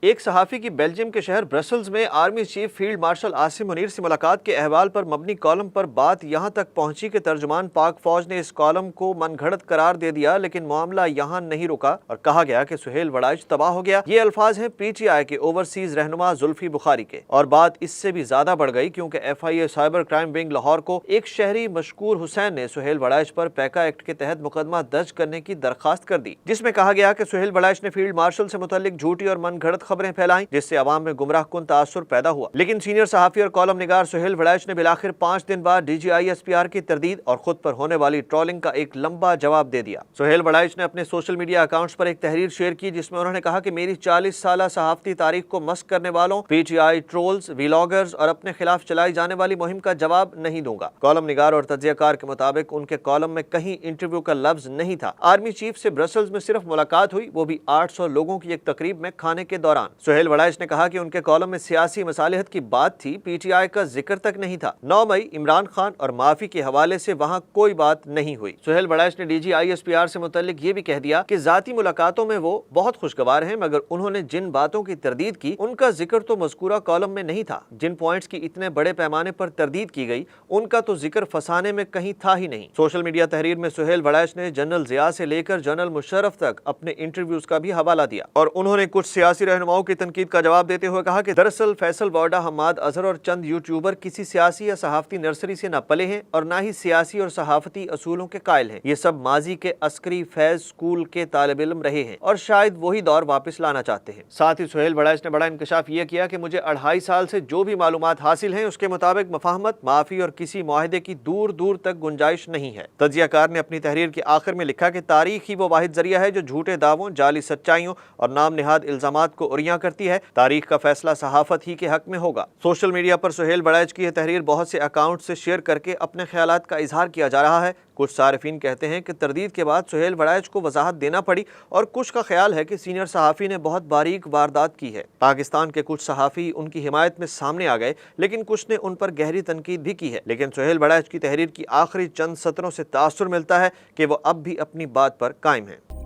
ایک صحافی کی بیلجیم کے شہر برسلز میں army chief field marshal Asim Munir سے ملاقات کے احوال پر مبنی کالم پر بات یہاں تک پہنچی کہ ترجمان پاک فوج نے اس کالم کو من گھڑت قرار دے دیا، لیکن معاملہ یہاں نہیں رکا اور کہا گیا کہ سہیل وڑائچ تباہ ہو گیا۔ یہ الفاظ ہیں پی ٹی آئی کے اوورسیز رہنما زلفی بخاری کے، اور بات اس سے بھی زیادہ بڑھ گئی کیونکہ F I A cyber crime wing Lahore کو ایک شہری مشکور حسین نے سہیل وڑائچ پر پیکا ایکٹ کے تحت مقدمہ درج کرنے کی درخواست کر دی، جس میں کہا گیا کہ سہیل وڑائچ نے فیلڈ مارشل سے متعلق جھوٹی اور من گھڑت خبریں پھیلائیں جس سے عوام میں گمراہ کن تاثر پیدا ہوا۔ لیکن سینئر صحافی اور کالم نگار سہیل وڑائچ نے بالآخر 5 دن بعد D G I S P R کی تردید اور خود پر ہونے والی ٹرولنگ کا ایک لمبا جواب دے دیا۔ سہیل وڑائچ نے اپنے سوشل میڈیا اکاؤنٹس پر ایک تحریر شیئر کی جس میں انہوں نے کہا کہ میری 40 سالہ صحافتی تاریخ کو مسخ کرنے والوں، پی ٹی آئی ٹرولز، ویلاگرز اور اپنے خلاف چلائی جانے والی مہم کا جواب نہیں دوں گا۔ کالم نگار اور تجزیہ کار کے مطابق ان کے کالم میں کہیں انٹرویو کا لفظ نہیں تھا۔ آرمی چیف سے برسلز میں صرف ملاقات ہوئی، وہ بھی 800 لوگوں کی ایک تقریب میں کھانے کے دوران۔ سہیل وڑائچ نے کہا کہ ان کے کالم میں سیاسی مصالحت کی بات تھی، پی ٹی آئی کا ذکر تک نہیں تھا۔ 9 مئی عمران خان اور معافی کے حوالے سے وہاں کوئی بات نہیں ہوئی۔ سہیل وڑائچ نے D G I S P R سے متعلق یہ بھی کہہ دیا کہ ذاتی ملاقاتوں میں وہ بہت خوشگوار ہیں، مگر انہوں نے جن باتوں کی تردید کی ان کا ذکر تو مذکورہ کالم میں نہیں تھا۔ جن پوائنٹس کی اتنے بڑے پیمانے پر تردید کی گئی ان کا تو ذکر فسانے میں کہیں تھا ہی نہیں۔ سوشل میڈیا تحریر میں سہیل وڑائچ نے جنرل ضیاء سے لے کر جنرل مشرف تک اپنے انٹرویوز کا بھی حوالہ دیا، اور انہوں نے کچھ سیاسی رہنماؤں کی تنقید کا جواب دیتے ہوئے کہا کہ دراصل فیصل وارڈا، حماد اظہر اور چند یوٹیوبر کسی سیاسی یا صحافتی نرسری سے نہ پلے ہیں اور نہ ہی سیاسی اور صحافتی اصولوں کے قائل ہیں۔ یہ سب ماضی کے عسکری فیض اسکول کے طالب علم رہے ہیں اور شاید وہی دور واپس لانا چاہتے ہیں۔ ساتھ ہی سہیل وڑائچ نے بڑا انکشاف یہ کیا کہ مجھے 2.5 سال سے جو بھی معلومات حاصل ہیں اس کے مطابق مفاہمت، معافی اور کسی معاہدے کی دور دور تک گنجائش نہیں ہے۔ تجزیہ کار نے اپنی تحریر کے آخر میں لکھا کہ تاریخ ہی وہ واحد ذریعہ ہے جو جھوٹے دعووں، جعلی سچائیوں اور نام نہاد الزامات کو عریاں کرتی ہے۔ تاریخ کا فیصلہ صحافت ہی کے حق میں ہوگا۔ سوشل میڈیا پر سہیل وڑائچ کی یہ تحریر بہت سے اکاؤنٹ سے شیئر کر کے اپنے خیالات کا اظہار کیا جا رہا ہے۔ کچھ صارفین کہتے ہیں کہ تردید کے بعد سہیل وڑائچ کو وضاحت دینا پڑی، اور کچھ کا خیال ہے کہ سینئر صحافی نے بہت باریک واردات کی ہے۔ پاکستان کے کچھ صحافی ان کی حمایت میں سامنے آ گئے، لیکن کچھ نے ان پر گہری تنقید بھی کی ہے۔ لیکن سہیل وڑائچ کی تحریر کی آخری چند سطروں سے تاثر ملتا ہے کہ وہ اب بھی اپنی بات پر قائم ہیں۔